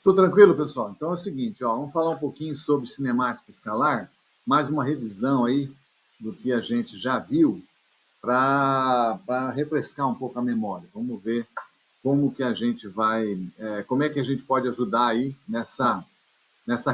Tudo tranquilo, pessoal? Então é o seguinte, ó, vamos falar um pouquinho sobre cinemática escalar, mais uma revisão aí do que a gente já viu para refrescar um pouco a memória. Vamos ver como que a gente vai, como é que a gente pode ajudar aí nessa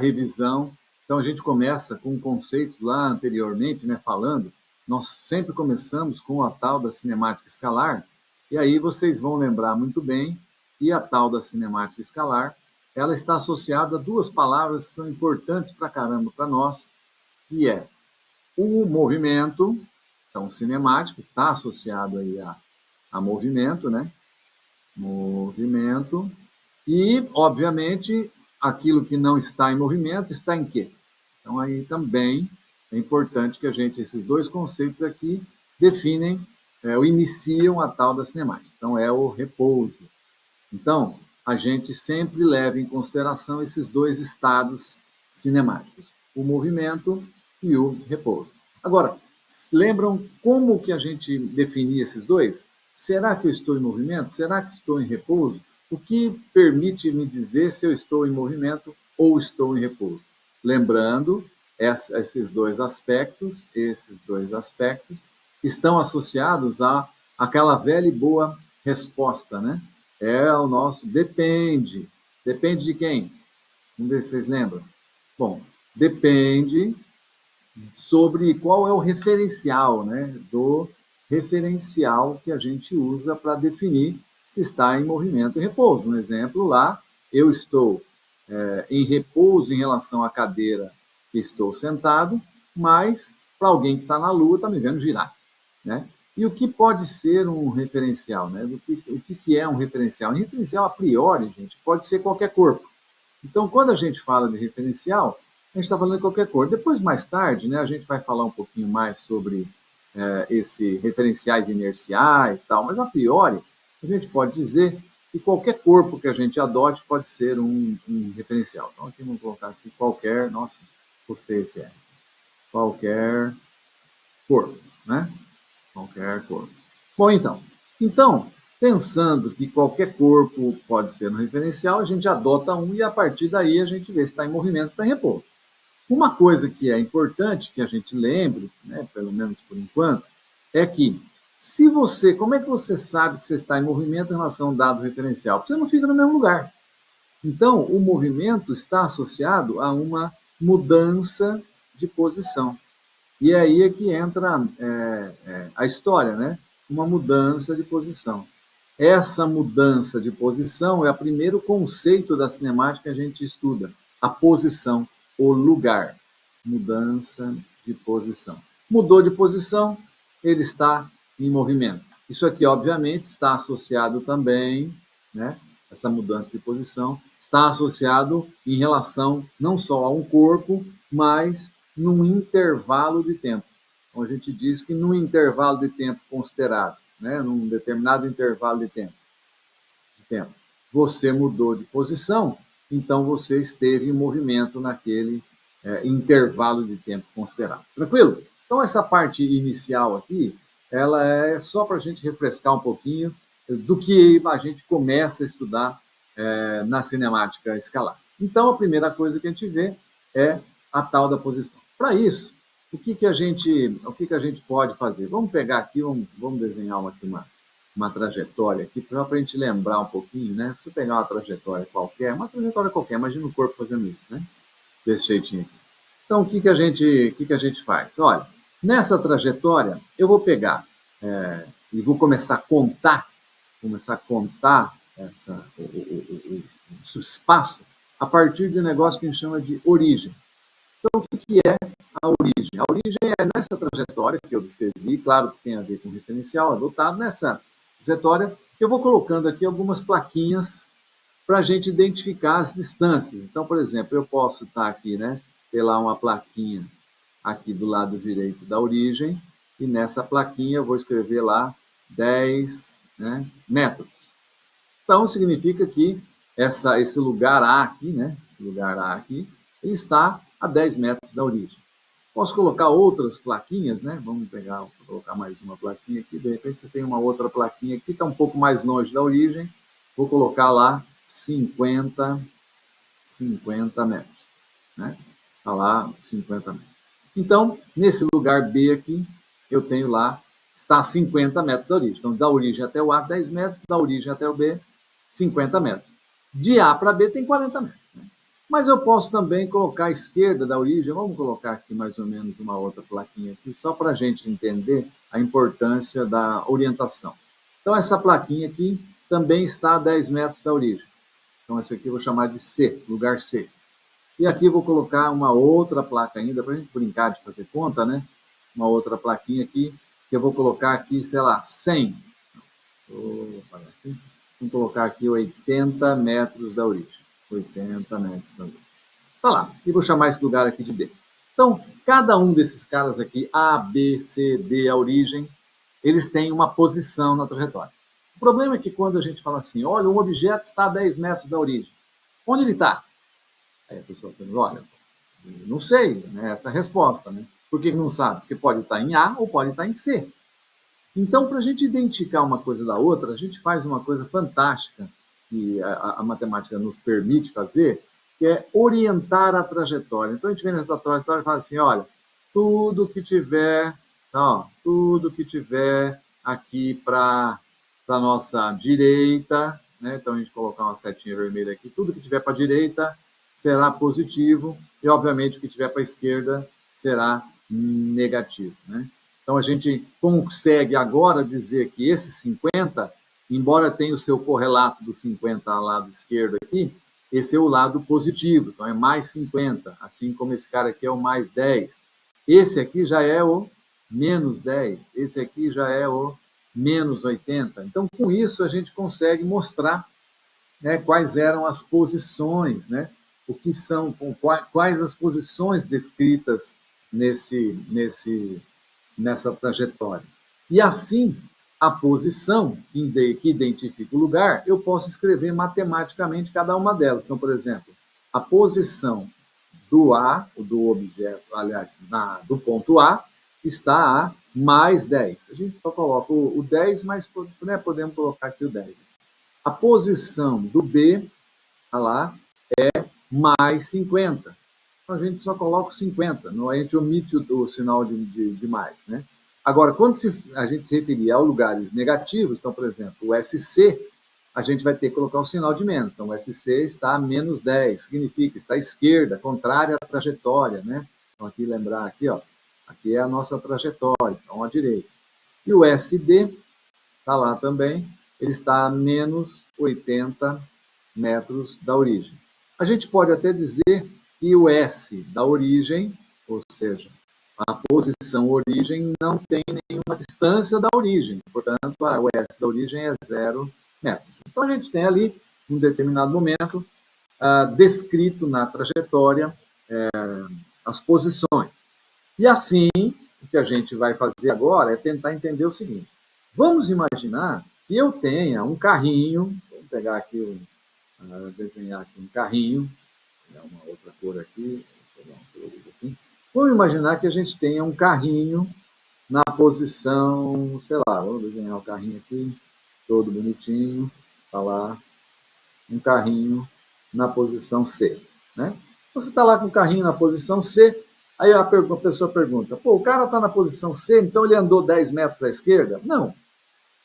revisão. Então a gente começa com conceitos lá anteriormente, né, falando, nós sempre começamos com a tal da cinemática escalar, e aí vocês vão lembrar muito bem que a tal da cinemática escalar, ela está associada a duas palavras que são importantes para caramba para nós, que é o movimento, então cinemático está associado aí a movimento, né? Movimento. E, obviamente, aquilo que não está em movimento está em quê? Então, aí também é importante que a gente, esses dois conceitos aqui, definem, ou iniciam a tal da cinemática. Então, é o repouso. Então, a gente sempre leva em consideração esses dois estados cinemáticos, o movimento e o repouso. Agora, lembram como que a gente definia esses dois? Será que eu estou em movimento? Será que estou em repouso? O que permite me dizer se eu estou em movimento ou estou em repouso? Lembrando, esses dois aspectos estão associados a aquela velha e boa resposta, né? É o nosso depende. Depende de quem? Vamos ver se vocês lembram. Bom, depende sobre qual é o referencial, né? Do referencial que a gente usa para definir se está em movimento e repouso. Um exemplo lá, eu estou em repouso em relação à cadeira que estou sentado, mas para alguém que está na Lua está me vendo girar, né? E o que pode ser um referencial, né? O que é um referencial? Um referencial, a priori, gente, pode ser qualquer corpo. Então, quando a gente fala de referencial, a gente está falando de qualquer corpo. Depois, mais tarde, né, a gente vai falar um pouquinho mais sobre esses referenciais inerciais, tal, mas a priori, a gente pode dizer que qualquer corpo que a gente adote pode ser um referencial. Então, aqui vamos colocar aqui qualquer, nossa, gostei esse é, qualquer corpo, né? Qualquer corpo. Bom, então, pensando que qualquer corpo pode ser um referencial, a gente adota um e a partir daí a gente vê se está em movimento ou está em repouso. Uma coisa que é importante que a gente lembre, né, pelo menos por enquanto, é que se você, como é que você sabe que você está em movimento em relação a um dado referencial? Porque você não fica no mesmo lugar. Então, o movimento está associado a uma mudança de posição. E aí é que entra a história, né? Uma mudança de posição. Essa mudança de posição é o primeiro conceito da cinemática que a gente estuda, a posição, o lugar. Mudança de posição. Mudou de posição, ele está em movimento. Isso aqui, obviamente, está associado também, né? Essa mudança de posição está associado em relação não só a um corpo, mas num intervalo de tempo. Então, a gente diz que num intervalo de tempo considerado, né, num determinado intervalo de tempo, você mudou de posição, então você esteve em movimento naquele intervalo de tempo considerado. Tranquilo? Então, essa parte inicial aqui, ela é só para a gente refrescar um pouquinho do que a gente começa a estudar na cinemática escalar. Então, a primeira coisa que a gente vê é a tal da posição. Para isso, o que a gente pode fazer? Vamos pegar aqui, vamos desenhar aqui uma trajetória aqui, para a gente lembrar um pouquinho, né? Se eu pegar uma trajetória qualquer, imagina o corpo fazendo isso, né? Desse jeitinho aqui. Então, o que a gente faz? Olha, nessa trajetória, eu vou pegar e vou começar a contar o espaço a partir de um negócio que a gente chama de origem. Então, o que é a origem? A origem é nessa trajetória que eu descrevi, claro que tem a ver com o referencial adotado, nessa trajetória, eu vou colocando aqui algumas plaquinhas para a gente identificar as distâncias. Então, por exemplo, eu posso estar aqui, né, ter lá uma plaquinha aqui do lado direito da origem, e nessa plaquinha eu vou escrever lá 10, né, metros. Então, significa que esse lugar A aqui, né, esse lugar A aqui, ele está a 10 metros da origem. Posso colocar outras plaquinhas, né? Vamos colocar mais uma plaquinha aqui. De repente você tem uma outra plaquinha aqui, está um pouco mais longe da origem. Vou colocar lá 50 50 metros, né? Está lá 50 metros. Então, nesse lugar B aqui, eu tenho lá, está a 50 metros da origem. Então, da origem até o A, 10 metros, da origem até o B, 50 metros. De A para B tem 40 metros. Né? Mas eu posso também colocar à esquerda da origem, vamos colocar aqui mais ou menos uma outra plaquinha aqui, só para a gente entender a importância da orientação. Então, essa plaquinha aqui também está a 10 metros da origem. Então, essa aqui eu vou chamar de C, lugar C. E aqui eu vou colocar uma outra placa ainda, para a gente brincar de fazer conta, né? Uma outra plaquinha aqui, que eu vou colocar aqui, sei lá, 100. Vamos colocar aqui 80 metros da origem. 80 metros da origem. Tá lá. E vou chamar esse lugar aqui de D. Então, cada um desses caras aqui, A, B, C, D, a origem, eles têm uma posição na trajetória. O problema é que quando a gente fala assim, olha, um objeto está a 10 metros da origem. Onde ele está? Aí a pessoa pensa, olha, não sei, né, essa é a resposta. Né? Por que não sabe? Porque pode estar em A ou pode estar em C. Então, para a gente identificar uma coisa da outra, a gente faz uma coisa fantástica que a matemática nos permite fazer, que é orientar a trajetória. Então, a gente vem nessa trajetória e fala assim, olha, tudo que tiver aqui para a nossa direita, né? Então, a gente colocar uma setinha vermelha aqui, tudo que tiver para a direita será positivo e, obviamente, o que tiver para a esquerda será negativo, né? Então, a gente consegue agora dizer que esse 50, embora tenha o seu correlato do 50 ao lado esquerdo aqui, esse é o lado positivo, então é mais 50, assim como esse cara aqui é o mais 10. Esse aqui já é o menos 10, esse aqui já é o menos 80. Então, com isso, a gente consegue mostrar, né, quais eram as posições, né, o que são, quais as posições descritas nessa trajetória. E assim, a posição que identifica o lugar, eu posso escrever matematicamente cada uma delas. Então, por exemplo, a posição do A, do objeto, aliás, do ponto A, está a mais 10. A gente só coloca o 10, mas, né, podemos colocar aqui o 10. A posição do B, tá lá, é mais 50. Então, a gente só coloca o 50, não, a gente omite o sinal de mais. Né? Agora, quando a gente se referir a lugares negativos, então, por exemplo, o SC, a gente vai ter que colocar o sinal de menos. Então, o SC está a menos 10, significa está à esquerda, contrária à trajetória. Né? Então, aqui, lembrar, aqui, ó, aqui é a nossa trajetória, então, à direita. E o SD, está lá também, ele está a menos 80 metros da origem. A gente pode até dizer que o S da origem, ou seja, a posição origem, não tem nenhuma distância da origem. Portanto, o S da origem é 0 metros. Então, a gente tem ali, em um determinado momento, descrito na trajetória as posições. E assim, o que a gente vai fazer agora é tentar entender o seguinte. Vamos imaginar que eu tenha um carrinho, vou pegar aqui, desenhar aqui um carrinho, uma outra cor aqui, vamos imaginar que a gente tenha um carrinho na posição, sei lá, vamos desenhar o carrinho aqui, todo bonitinho, está lá, um carrinho na posição C. Né? Você está lá com o carrinho na posição C, aí a pessoa pergunta, pô, o cara está na posição C, então ele andou 10 metros à esquerda? Não.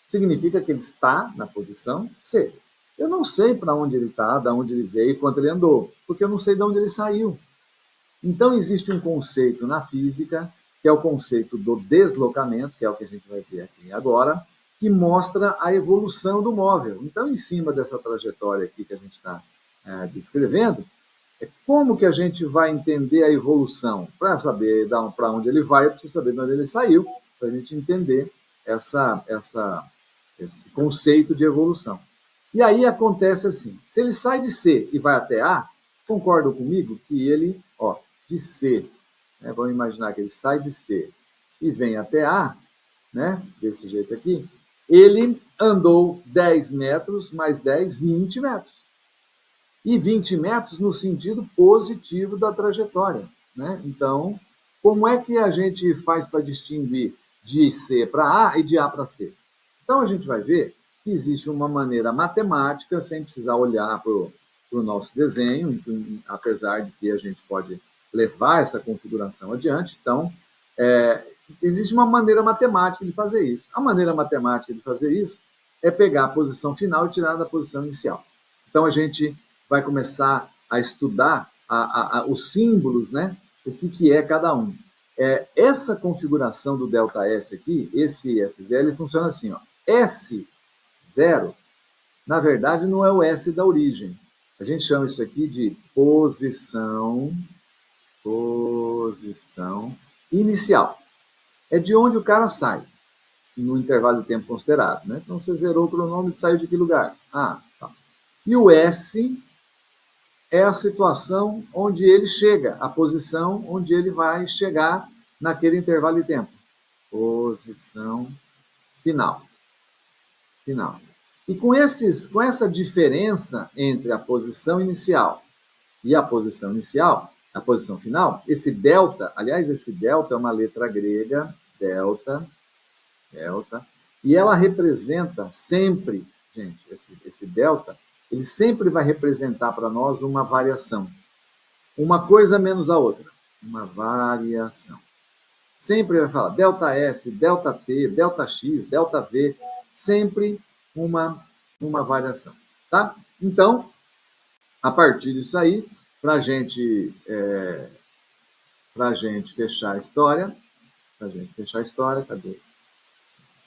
Significa que ele está na posição C. Eu não sei para onde ele está, de onde ele veio, quanto ele andou, porque eu não sei de onde ele saiu. Então, existe um conceito na física, que é o conceito do deslocamento, que é o que a gente vai ver aqui agora, que mostra a evolução do móvel. Então, em cima dessa trajetória aqui que a gente está descrevendo, como que a gente vai entender a evolução? Para saber para onde ele vai, eu preciso saber de onde ele saiu, para a gente entender esse conceito de evolução. E aí acontece assim, se ele sai de C e vai até A, concordam comigo que ele, ó, de C, né, vamos imaginar que ele sai de C e vem até A, né, desse jeito aqui, ele andou 10 metros mais 10, 20 metros. E 20 metros no sentido positivo da trajetória. Né? Então, como é que a gente faz para distinguir de C para A e de A para C? Então, a gente vai ver que existe uma maneira matemática, sem precisar olhar para para o nosso desenho, então, apesar de que a gente pode levar essa configuração adiante. Então, existe uma maneira matemática de fazer isso. A maneira matemática de fazer isso é pegar a posição final e tirar da posição inicial. Então, a gente vai começar a estudar os símbolos, né? O que é cada um. Essa configuração do ΔS aqui, esse S0, ele funciona assim, ó. S0, na verdade, não é o S da origem. A gente chama isso aqui de posição inicial. É de onde o cara sai, no intervalo de tempo considerado. Né? Então, você zerou o cronômetro e saiu de que lugar? Tá. E o S é a situação onde ele chega, a posição onde ele vai chegar naquele intervalo de tempo. Posição final. E com essa diferença entre a posição inicial e a posição final, esse delta, aliás, esse delta é uma letra grega, delta, e ela representa sempre, gente, esse delta, ele sempre vai representar para nós uma variação. Uma coisa menos a outra, uma variação. Sempre vai falar delta S, delta T, delta X, delta V, sempre uma variação, tá? Então, a partir disso aí, para a gente fechar a história, cadê?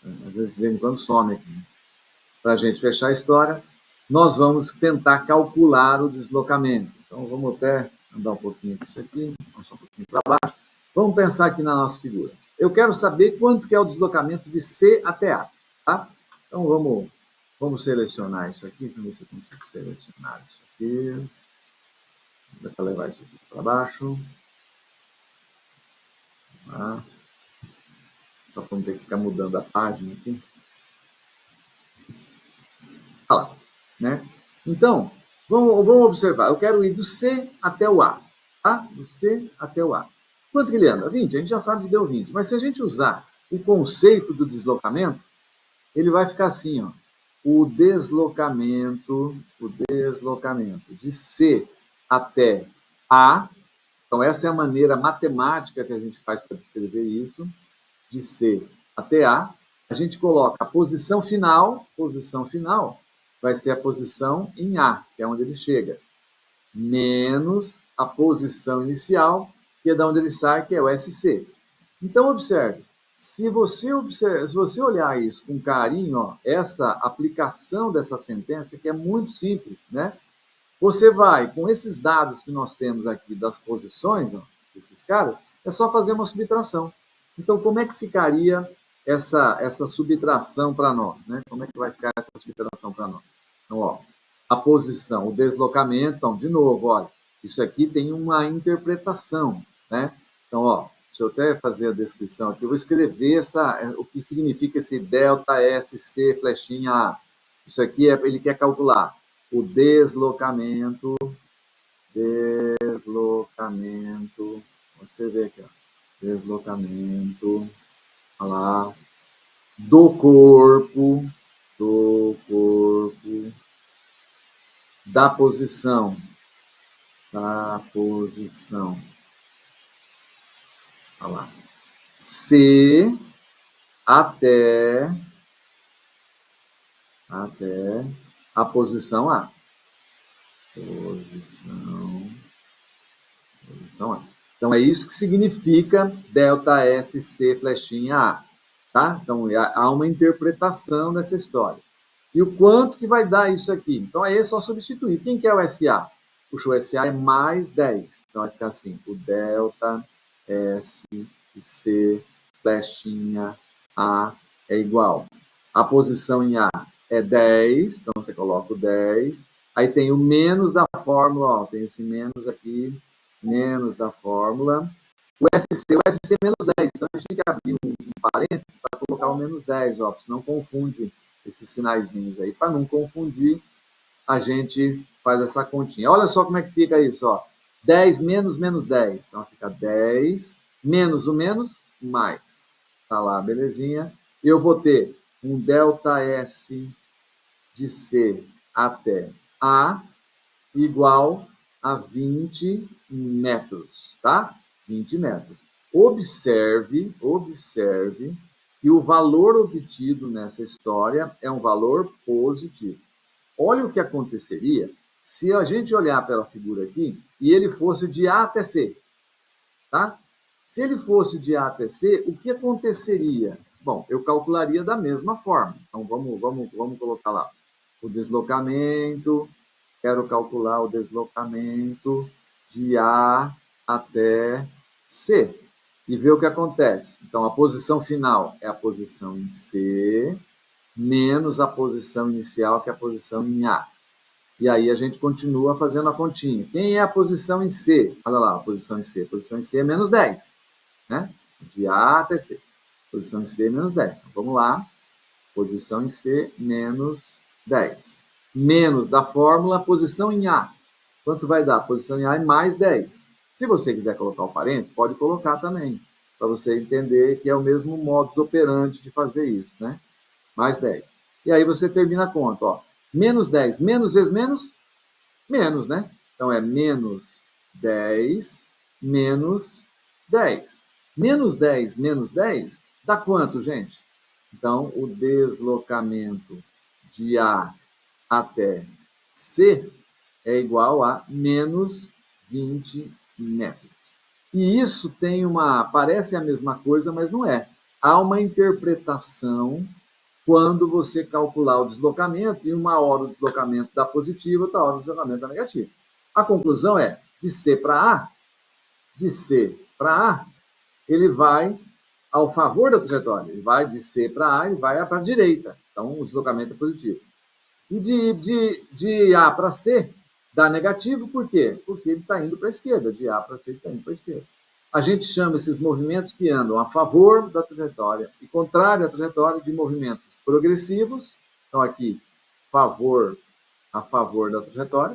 Às vezes, de vez em quando, some aqui. Para a gente fechar a história, nós vamos tentar calcular o deslocamento. Então, vamos até andar um pouquinho isso aqui, vamos um pouquinho para baixo. Vamos pensar aqui na nossa figura. Eu quero saber quanto que é o deslocamento de C até A. Tá? Então, vamos selecionar isso aqui. Vamos ver se eu consigo selecionar isso aqui. Vou levar isso aqui para baixo. Tá? Só vamos ter que ficar mudando a página aqui. Olha lá, né? Então, vamos observar. Eu quero ir do C até o A. Tá? Do C até o A. Quanto que ele anda? 20. A gente já sabe que deu 20. Mas se a gente usar o conceito do deslocamento, ele vai ficar assim, ó. O deslocamento de C até A. Então, essa é a maneira matemática que a gente faz para descrever isso. De C até A. A gente coloca a posição final vai ser a posição em A, que é onde ele chega, menos a posição inicial, que é de onde ele sai, que é o SC. Então, observe, se você olhar isso com carinho, ó, essa aplicação dessa sentença, que é muito simples, né? Você vai, com esses dados que nós temos aqui das posições, ó, desses caras, é só fazer uma subtração. Então, como é que ficaria essa subtração para nós? Né? Como é que vai ficar essa subtração para nós? Então, ó, a posição, o deslocamento, então, de novo, olha, isso aqui tem uma interpretação, né? Então, ó, deixa eu até fazer a descrição aqui, eu vou escrever o que significa esse delta SC flechinha A. Isso aqui ele quer calcular o deslocamento, vou escrever aqui, ó, deslocamento, olha lá, do corpo, da posição, olha lá, C até a posição A. Posição A. Então, é isso que significa delta SC flechinha A. Tá? Então, há uma interpretação dessa história. E o quanto que vai dar isso aqui? Então, aí é só substituir. Quem que é o SA? Puxa, o SA é mais 10. Então, vai ficar assim, o delta SC flechinha A é igual. A posição em A é 10, então você coloca o 10. Aí tem o menos da fórmula, ó, tem esse menos aqui, menos da fórmula. O SC é menos 10, então a gente tem que abrir um parênteses para colocar o menos 10, ó, senão confunde esses sinaizinhos aí. Para não confundir, a gente faz essa continha. Olha só como é que fica isso, ó. 10 menos menos 10. Então fica 10 menos o menos, mais. Tá lá, belezinha. Eu vou ter um delta S de C até A igual a 20 metros, tá? 20 metros. Observe que o valor obtido nessa história é um valor positivo. Olha o que aconteceria se a gente olhar pela figura aqui e ele fosse de A até C, tá? Se ele fosse de A até C, o que aconteceria? Bom, eu calcularia da mesma forma. Então, vamos colocar lá. O deslocamento, quero calcular o deslocamento de A até C. E ver o que acontece. Então, a posição final é a posição em C, menos a posição inicial, que é a posição em A. E aí a gente continua fazendo a continha. Quem é a posição em C? Olha lá, a posição em C. A posição em C é menos 10. Né? De A até C. Posição em C é menos 10. Então, vamos lá. Posição em C, menos 10. Menos da fórmula, posição em A. Quanto vai dar? Posição em A é mais 10. Se você quiser colocar o parênteses, pode colocar também, para você entender que é o mesmo modus operandi de fazer isso, né? Mais 10. E aí você termina a conta, ó. Menos 10, menos vezes menos, menos, né? Então é menos 10, menos 10. Menos 10, dá quanto, gente? Então, o deslocamento de A até C é igual a menos 20 metros. E isso tem parece a mesma coisa, mas não é. Há uma interpretação quando você calcular o deslocamento, e uma hora o deslocamento dá positivo, outra hora o deslocamento dá negativo. A conclusão é, de C para A, ele vai ao favor da trajetória. Ele vai de C para A, ele vai para a direita. Então, o deslocamento é positivo. E de A para C, dá negativo, por quê? Porque ele está indo para a esquerda. De A para C, ele está indo para a esquerda. A gente chama esses movimentos que andam a favor da trajetória e contrário à trajetória de movimentos progressivos. Então, aqui, a favor da trajetória.